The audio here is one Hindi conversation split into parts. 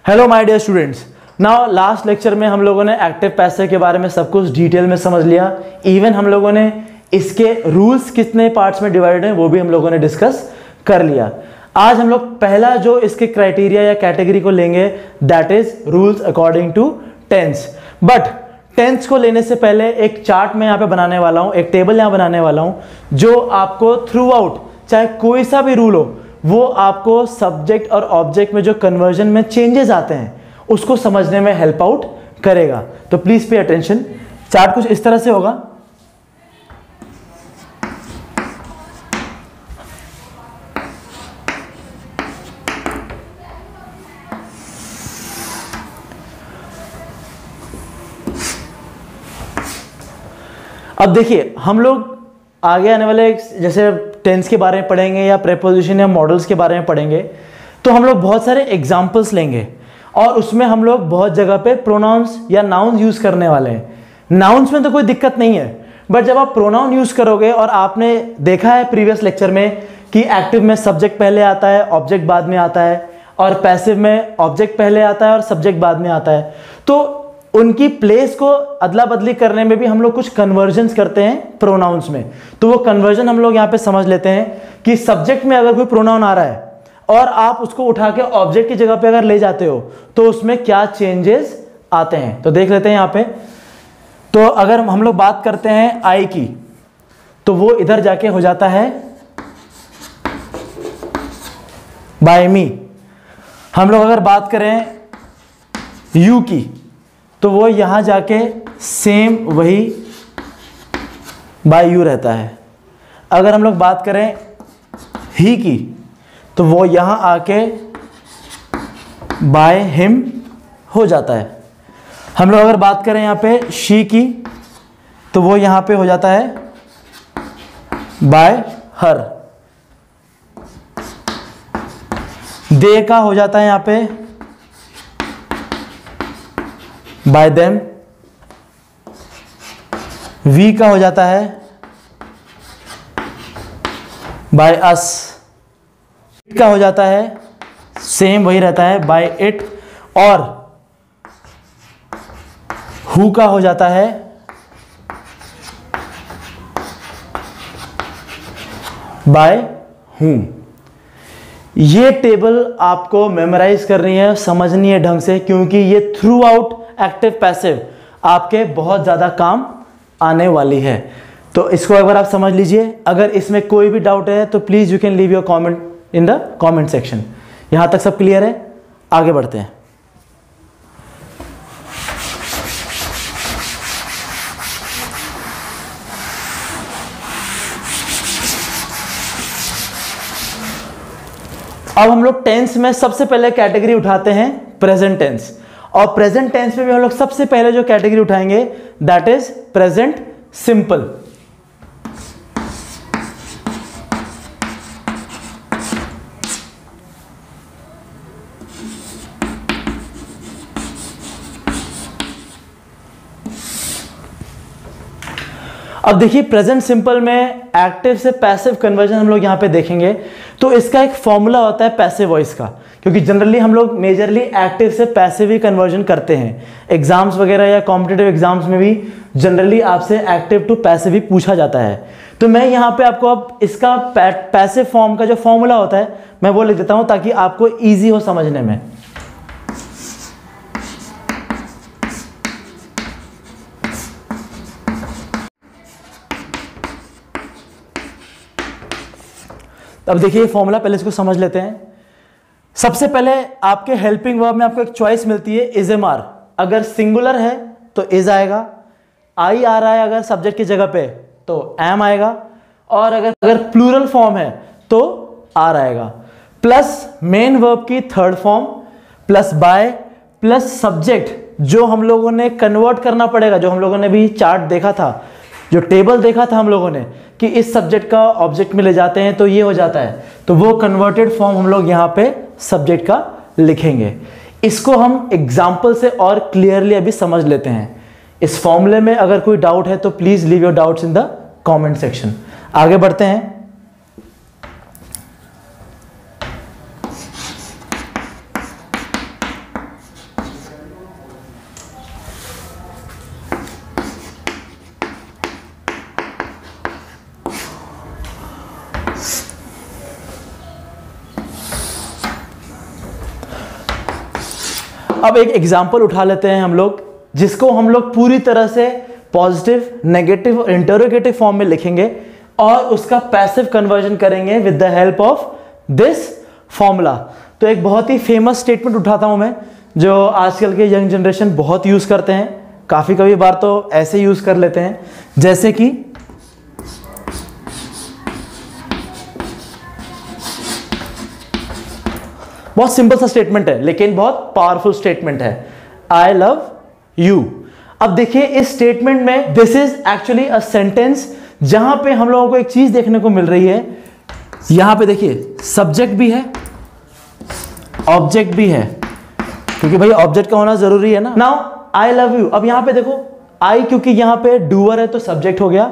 Hello my dear students. Now last lecture में हम लोगों ने एक्टिव पैसिव के बारे में सब कुछ डिटेल में समझ लिया। इवन हम लोगों ने इसके रूल्स कितने पार्ट्स में डिवाइडेड हैं वो भी हम लोगों ने डिस्कस कर लिया। आज हम लोग पहला जो इसके क्राइटेरिया या कैटेगरी को लेंगे that is rules according to tense. But tense को लेने से पहले एक चार्ट में यहाँ पे बनाने वाला हूँ, एक टेबल यहाँ बनाने वाला हूँ जो आपको थ्रू आउट चाहे कोई सा भी रूल हो वो आपको सब्जेक्ट और ऑब्जेक्ट में जो कन्वर्जन में चेंजेस आते हैं उसको समझने में हेल्प आउट करेगा। तो प्लीज पे अटेंशन। चार्ट कुछ इस तरह से होगा। अब देखिए हम लोग आगे आने वाले जैसे टेंस के बारे में पढ़ेंगे या प्रेपोजिशन या मॉडल्स के बारे में पढ़ेंगे तो हम लोग बहुत सारे एग्जाम्पल्स लेंगे और उसमें हम लोग बहुत जगह पे प्रोनाउंस या नाउन्स यूज करने वाले हैं। नाउन्स में तो कोई दिक्कत नहीं है, बट जब आप प्रोनाउन यूज करोगे और आपने देखा है प्रीवियस लेक्चर में कि एक्टिव में सब्जेक्ट पहले आता है ऑब्जेक्ट बाद में आता है और पैसिव में ऑब्जेक्ट पहले आता है और सब्जेक्ट बाद में आता है, तो उनकी प्लेस को अदला बदली करने में भी हम लोग कुछ कन्वर्जन्स करते हैं प्रोनाउंस में। तो वो कन्वर्जन हम लोग यहाँ पे समझ लेते हैं कि सब्जेक्ट में अगर कोई प्रोनाउन आ रहा है और आप उसको उठा के ऑब्जेक्ट की जगह पे अगर ले जाते हो तो उसमें क्या चेंजेस आते हैं। तो देख लेते हैं यहाँ पे। तो अगर हम लोग बात करते हैं आई की तो वो इधर जाके हो जाता है बाय मी। हम लोग अगर बात करें यू की तो वो यहां जाके सेम वही बाय यू रहता है। अगर हम लोग बात करें ही की तो वो यहां आके बाय हिम हो जाता है। हम लोग अगर बात करें यहां पे शी की तो वो यहां पे हो जाता है बाय हर। दे का हो जाता है यहां पे बाय देम। वी का हो जाता है बाय अस। का हो जाता है सेम वही रहता है बाय इट। और हु का हो जाता है बाय हूं। ये टेबल आपको मेमोराइज करनी है, समझनी है ढंग से, क्योंकि ये थ्रू आउट एक्टिव पैसिव आपके बहुत ज़्यादा काम आने वाली है। तो इसको एक बार आप समझ लीजिए। अगर इसमें कोई भी डाउट है तो please you can leave your comment in the comment section. यहाँ तक सब क्लियर है? आगे बढ़ते हैं। अब हम लोग टेंस में सबसे पहले कैटेगरी उठाते हैं प्रेजेंट टेंस। और प्रेजेंट टेंस में भी हम लोग सबसे पहले जो कैटेगरी उठाएंगे दैट इज प्रेजेंट सिंपल। अब देखिए प्रेजेंट सिंपल में एक्टिव से पैसिव कन्वर्जन हम लोग यहां पे देखेंगे तो इसका एक फॉर्मूला होता है पैसिव वॉइस का, क्योंकि जनरली हम लोग मेजरली एक्टिव से पैसिव ही कन्वर्जन करते हैं। एग्जाम्स वगैरह या कॉम्पिटिटिव एग्जाम्स में भी जनरली आपसे एक्टिव टू पैसिव ही पूछा जाता है। तो मैं यहाँ पे आपको अब इसका पैसिव फॉर्म का जो फॉर्मूला होता है मैं वो लिख देता हूँ ताकि आपको ईजी हो समझने में। अब देखिए फॉर्मूला पहले इसको समझ लेते हैं। सबसे पहले आपके हेल्पिंग वर्ब में आपको एक चॉइस मिलती है इज एम आर। अगर सिंगुलर है तो इज आएगा, आई आ रहा है अगर सब्जेक्ट की जगह पे तो एम आएगा, और अगर प्लूरल फॉर्म है तो आर आएगा। प्लस मेन वर्ब की third form plus by plus subject जो हम लोगों ने कन्वर्ट करना पड़ेगा, जो हम लोगों ने भी चार्ट देखा था, जो टेबल देखा था हम लोगों ने कि इस सब्जेक्ट का ऑब्जेक्ट में ले जाते हैं तो ये हो जाता है, तो वो कन्वर्टेड फॉर्म हम लोग यहाँ पे सब्जेक्ट का लिखेंगे। इसको हम एग्जाम्पल से और क्लियरली अभी समझ लेते हैं। इस फॉर्मूले में अगर कोई डाउट है तो please leave your doubts in the comment section. आगे बढ़ते हैं। अब एक एग्जाम्पल उठा लेते हैं हम लोग, जिसको हम लोग पूरी तरह से पॉजिटिव, नेगेटिव और इंटरोगेटिव फॉर्म में लिखेंगे और उसका पैसिव कन्वर्जन करेंगे with the help of this formula. तो एक बहुत ही फेमस स्टेटमेंट उठाता हूं मैं, जो आजकल के यंग जनरेशन बहुत यूज करते हैं, काफी कभी बार तो ऐसे यूज कर लेते हैं, जैसे कि बहुत सिंपल सा स्टेटमेंट है लेकिन बहुत पावरफुल स्टेटमेंट है, आई लव यू। अब देखिए इस स्टेटमेंट में this is actually a sentence जहां पे हम लोगों को एक चीज देखने को मिल रही है, यहां पे देखिए सब्जेक्ट भी है, ऑब्जेक्ट भी है, क्योंकि भाई ऑब्जेक्ट का होना जरूरी है ना। नाउ आई लव यू, अब यहां पे देखो आई क्योंकि यहां पे डूअर है तो सब्जेक्ट हो गया,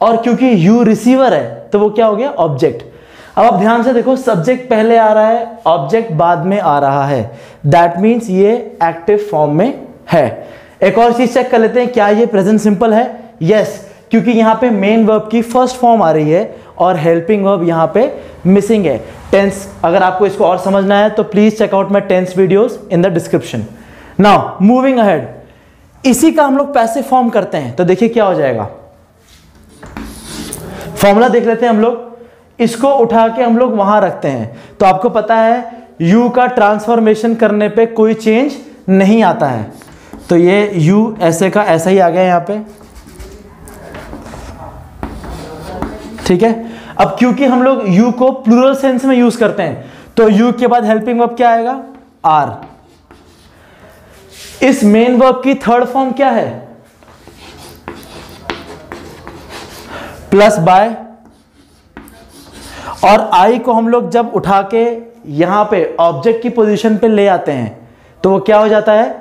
और क्योंकि यू रिसीवर है तो वो क्या हो गया, ऑब्जेक्ट। अब आप ध्यान से देखो, सब्जेक्ट पहले आ रहा है, ऑब्जेक्ट बाद में आ रहा है, दैट मीन्स ये एक्टिव फॉर्म में है। एक और चीज चेक कर लेते हैं, क्या ये प्रेजेंट सिंपल है? यस, क्योंकि यहां पे मेन वर्ब की फर्स्ट फॉर्म आ रही है और हेल्पिंग वर्ब यहां पे मिसिंग है। टेंस, अगर आपको इसको और समझना है तो please check out my tense videos in the description. Now moving ahead, इसी का हम लोग पैसिव फॉर्म करते हैं, तो देखिए क्या हो जाएगा। फॉर्मूला देख लेते हैं हम लोग, इसको उठा के हम लोग वहां रखते हैं, तो आपको पता है यू का ट्रांसफॉर्मेशन करने पे कोई चेंज नहीं आता है, तो ये यू ऐसे का ऐसा ही आ गया यहां पे, ठीक है। अब क्योंकि हम लोग यू को प्लूरल सेंस में यूज करते हैं, तो यू के बाद हेल्पिंग वर्ब क्या आएगा, आर। इस मेन वर्ब की थर्ड फॉर्म क्या है, प्लस बाय, और आई को हम लोग जब उठा के यहां पे ऑब्जेक्ट की पोजीशन पे ले आते हैं तो वो क्या हो जाता है,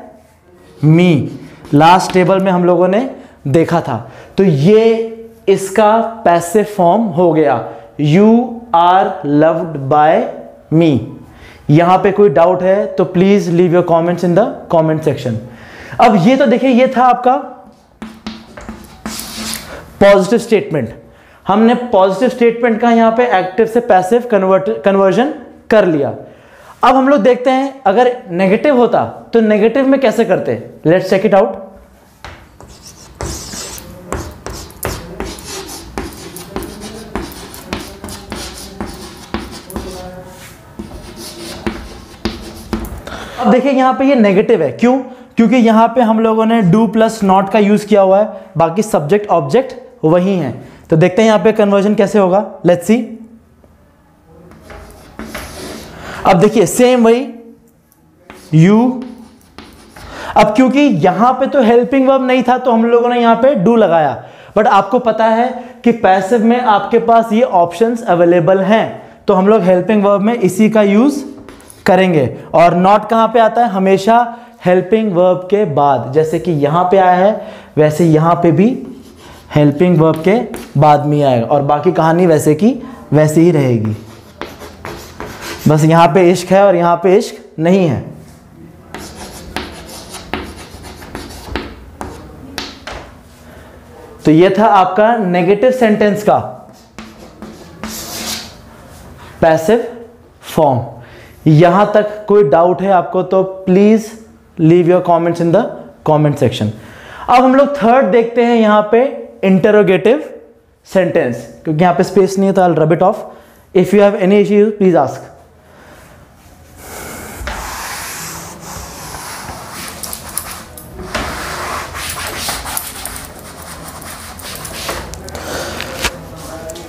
मी। लास्ट टेबल में हम लोगों ने देखा था, तो ये इसका पैसिव फॉर्म हो गया, यू आर लव्ड बाय मी। यहां पे कोई डाउट है तो please leave your comments in the comment section. अब ये तो देखिए, ये था आपका पॉजिटिव स्टेटमेंट। हमने पॉजिटिव स्टेटमेंट का यहां पे एक्टिव से पैसिव कन्वर्जन कर लिया। अब हम लोग देखते हैं अगर नेगेटिव होता तो नेगेटिव में कैसे करते, लेट्स चेक इट आउट। अब देखिए यहां पे ये नेगेटिव है, क्यों? क्योंकि यहां पे हम लोगों ने डू प्लस नॉट का यूज किया हुआ है, बाकी सब्जेक्ट ऑब्जेक्ट वही है। तो देखते हैं यहां पे कन्वर्जन कैसे होगा, लेट्स सी। अब देखिए सेम वही यू, अब क्योंकि यहां पे तो हेल्पिंग वर्ब नहीं था तो हम लोगों ने यहां पे डू लगाया, बट आपको पता है कि पैसिव में आपके पास ये ऑप्शंस अवेलेबल हैं, तो हम लोग हेल्पिंग वर्ब में इसी का यूज करेंगे। और नॉट कहां पे आता है, हमेशा हेल्पिंग वर्ब के बाद, जैसे कि यहां पे आया है वैसे यहां पे भी हेल्पिंग वर्ब के बाद में आएगा, और बाकी कहानी वैसे की वैसे ही रहेगी। बस यहां पे इश्क है और यहां पे इश्क नहीं है। तो ये था आपका नेगेटिव सेंटेंस का पैसिव फॉर्म। यहां तक कोई डाउट है आपको तो please leave your comments in the comment section. अब हम लोग थर्ड देखते हैं यहां पे इंटरोगेटिव सेंटेंस, क्योंकि यहां पे स्पेस नहीं है तो I will rub it of. If you have any issue please ask.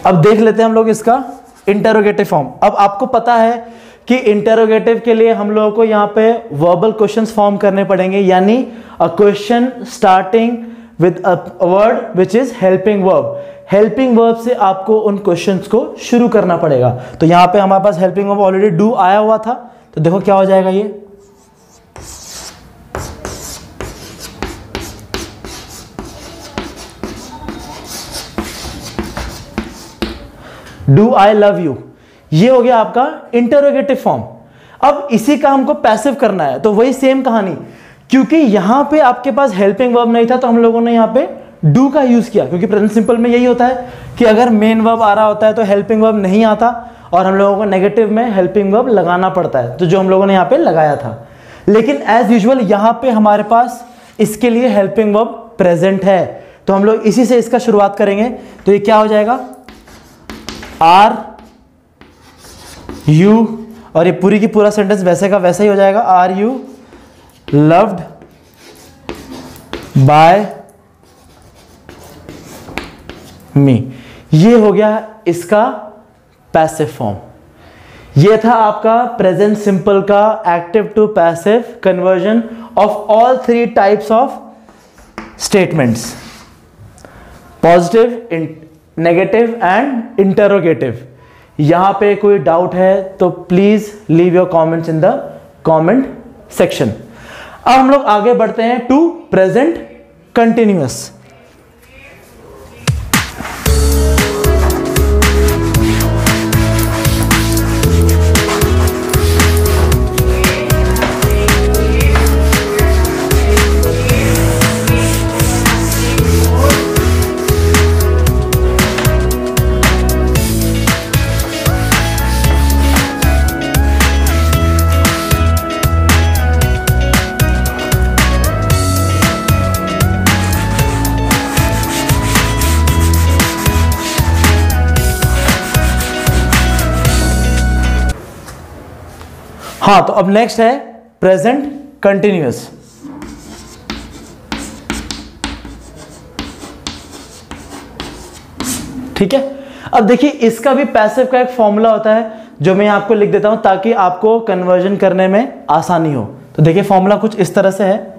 अब देख लेते हैं हम लोग इसका इंटरोगेटिव फॉर्म। अब आपको पता है कि इंटरोगेटिव के लिए हम लोगों को यहां पे वर्बल क्वेश्चंस फॉर्म करने पड़ेंगे, यानी a question starting with a word which is helping verb. Helping verb से आपको उन क्वेश्चंस को शुरू करना पड़ेगा। तो यहां पे हमारे पास हेल्पिंग वर्ब ऑलरेडी डू आया हुआ था, तो देखो क्या हो जाएगा ये, डू आई लव यू, ये हो गया आपका इंटरोगेटिव फॉर्म। अब इसी का हमको पैसिव करना है, तो वही सेम कहानी, क्योंकि यहां पे आपके पास हेल्पिंग वर्ब नहीं था तो हम लोगों ने यहां पे डू का यूज किया, क्योंकि प्रेजेंट सिंपल में यही होता है कि अगर मेन वर्ब आ रहा होता है तो हेल्पिंग वर्ब नहीं आता और हम लोगों को नेगेटिव में हेल्पिंग वर्ब लगाना पड़ता है, तो जो हम लोगों ने यहां पे लगाया था। लेकिन एज यूजुअल यहां पे हमारे पास इसके लिए हेल्पिंग वर्ब प्रेजेंट है, तो हम लोग इसी से इसका शुरुआत करेंगे। तो ये क्या हो जाएगा, आर यू, और ये पूरी की पूरा सेंटेंस वैसे का वैसा ही हो जाएगा, are you loved by me. ये हो गया इसका पैसिव फॉर्म। ये था आपका प्रेजेंट सिंपल का active to passive conversion of all 3 types of statements, positive, negative and interrogative. यहां पे कोई डाउट है तो please leave your comments in the comment section. अब हम लोग आगे बढ़ते हैं टू प्रेजेंट कंटिन्यूअस। हाँ, तो अब नेक्स्ट है प्रेजेंट कंटिन्यूअस। ठीक है, अब देखिए इसका भी पैसिव का एक फॉर्मूला होता है जो मैं आपको लिख देता हूं ताकि आपको कन्वर्जन करने में आसानी हो। तो देखिए फॉर्मूला कुछ इस तरह से है,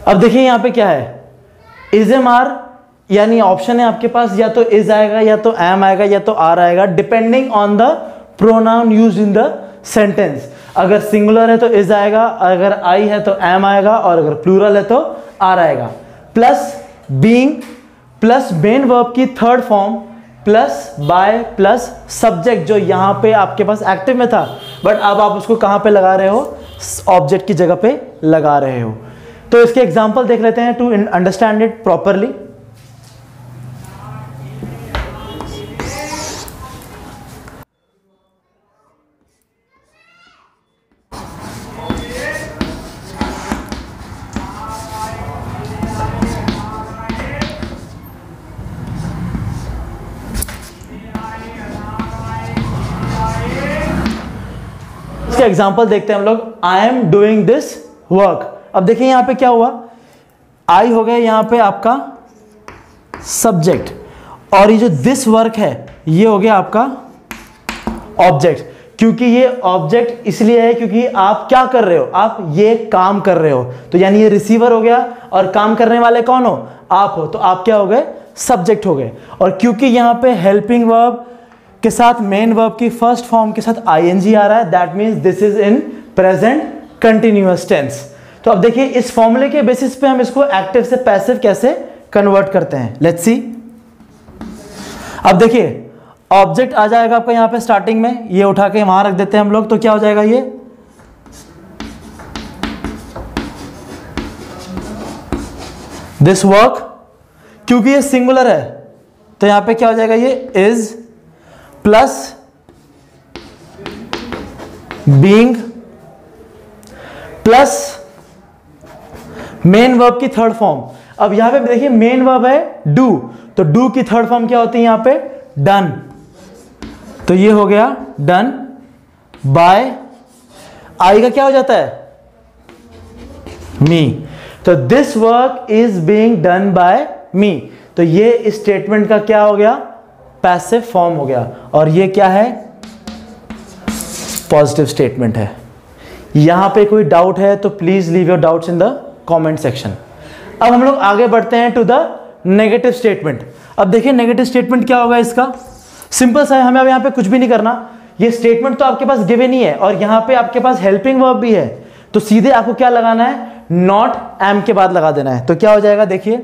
अब देखिए यहां पे क्या है, इज एम आर, यानी ऑप्शन है आपके पास, या तो इज आएगा या तो एम आएगा या तो आर आएगा, depending on the pronoun used in the sentence. अगर सिंगुलर है तो इज आएगा, अगर आई है तो एम आएगा, और अगर प्लूरल है तो आर आएगा। Plus being plus main verb की third form plus by plus subject, जो यहां पे आपके पास एक्टिव में था बट अब आप उसको कहां पे लगा रहे हो, ऑब्जेक्ट की जगह पे लगा रहे हो। तो इसके एग्जांपल देख लेते हैं टू अंडरस्टैंड इट प्रॉपरली। इसका एग्जांपल देखते हैं हम लोग, I am doing this work. अब देखिए यहां पे क्या हुआ, आई हो गया यहां पे आपका सब्जेक्ट, और ये जो दिस वर्क है ये हो गया आपका ऑब्जेक्ट। क्योंकि ये ऑब्जेक्ट इसलिए है क्योंकि आप क्या कर रहे हो, आप ये काम कर रहे हो, तो यानी ये रिसीवर हो गया और काम करने वाले कौन हो, आप हो, तो आप क्या हो गए, सब्जेक्ट हो गए। और क्योंकि यहां पे हेल्पिंग वर्ब के साथ मेन वर्ब की फर्स्ट फॉर्म के साथ आईएनजी आ रहा है, that means this is in present continuous tense. तो अब देखिए इस फॉर्मूले के बेसिस पे हम इसको एक्टिव से पैसिव कैसे कन्वर्ट करते हैं, लेट्स सी। अब देखिए ऑब्जेक्ट आ जाएगा आपका यहां पे स्टार्टिंग में, ये उठा के वहां रख देते हैं हम लोग, तो क्या हो जाएगा ये दिस वर्क। क्योंकि ये सिंगुलर है तो यहां पे क्या हो जाएगा, ये is plus being plus main verb की थर्ड फॉर्म। अब यहां पे देखिए मेन वर्ब है डू, तो डू की थर्ड फॉर्म क्या होती है यहां पे, डन। तो ये हो गया डन बाय, आई का क्या हो जाता है, मी। तो this work is being done by me, तो ये इस स्टेटमेंट का क्या हो गया, पैसिव फॉर्म हो गया। और ये क्या है, पॉजिटिव स्टेटमेंट है। यहां पे कोई डाउट है तो please leave your doubts in the comment section. अब हम लोग आगे बढ़ते हैं टू द नेगेटिव स्टेटमेंट। अब देखिए नेगेटिव स्टेटमेंट क्या होगा इसका, सिंपल सा है, हमें अब यहां पे कुछ भी नहीं करना। ये स्टेटमेंट तो आपके पास गिवन ही है और यहां पे आपके पास हेल्पिंग वर्ब भी है, तो सीधे आपको क्या लगाना है, नॉट एम के बाद लगा देना है। तो क्या हो जाएगा देखिए,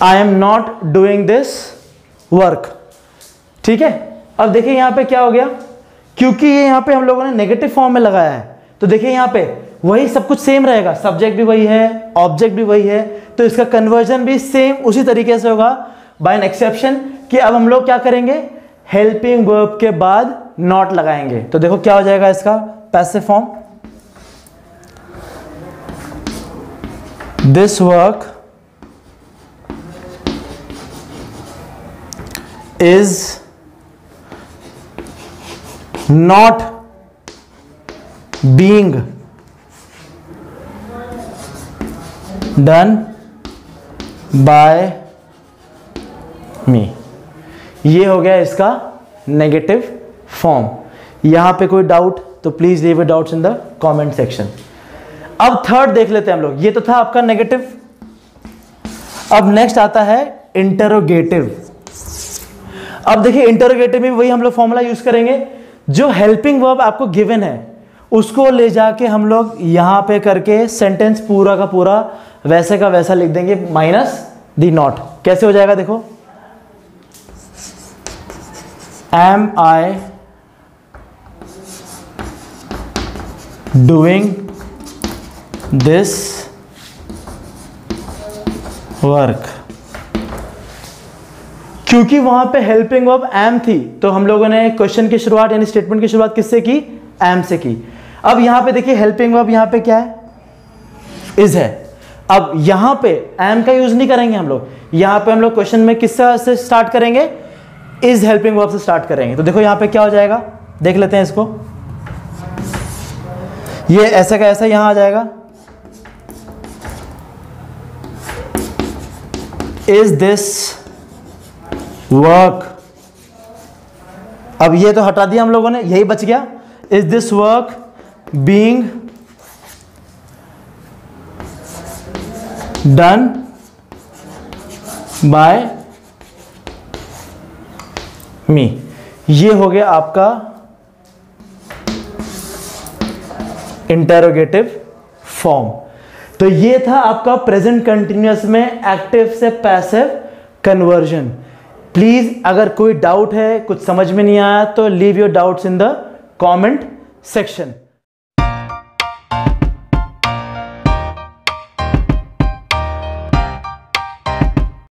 I am not doing this work. ठीक है, अब देखिए यहां पे क्या हो गया, क्योंकि ये यहां पे हम लोगों ने नेगेटिव फॉर्म में लगाया है, तो देखिए यहां पे वही सब कुछ सेम रहेगा, सब्जेक्ट भी वही है, ऑब्जेक्ट भी वही है, तो इसका कन्वर्जन भी सेम उसी तरीके से होगा, बाय एन एक्सेप्शन कि अब हम लोग क्या करेंगे, हेल्पिंग वर्ब के बाद नॉट लगाएंगे। तो देखो क्या हो जाएगा इसका passive form, this work is not being done by me. ये हो गया इसका नेगेटिव फॉर्म। यहां पे कोई डाउट तो please leave your doubts in the comment section. अब थर्ड देख लेते हैं हम लोग, ये तो था आपका नेगेटिव। अब नेक्स्ट आता है इंटरोगेटिव। अब देखिए इंटरोगेटिव में वही हम लोग फॉर्मूला यूज करेंगे, जो हेल्पिंग वर्ब आपको गिवन है उसको ले जाके हम लोग यहां पे करके सेंटेंस पूरा का पूरा वैसे का वैसा लिख देंगे माइनस दी नॉट। कैसे हो जाएगा देखो, am I doing this work. क्योंकि वहां पे हेल्पिंग वर्ब एम थी, तो हम लोगों ने क्वेश्चन की शुरुआत यानी स्टेटमेंट की शुरुआत किससे की, एम से की। अब यहां पे देखिए हेल्पिंग वर्ब यहां पे क्या है, इज है। अब यहां पे एम का यूज नहीं करेंगे हम लोग, यहां पे हम लोग क्वेश्चन में किससे से स्टार्ट करेंगे, इज हेल्पिंग वर्ब से स्टार्ट करेंगे। तो देखो यहां पे क्या हो जाएगा, देख लेते हैं इसको, ये ऐसा का ऐसा यहां आ जाएगा, इज दिस वर्क। अब ये तो हटा दिया हम लोगों ने, यही बच गया, is this work being done by me. ये हो गया आपका इंटरोगेटिव फॉर्म। तो ये था आपका प्रेजेंट कंटिन्यूअस में एक्टिव से पैसिव कन्वर्जन। प्लीज अगर कोई डाउट है, कुछ समझ में नहीं आया तो leave your doubts in the comment section.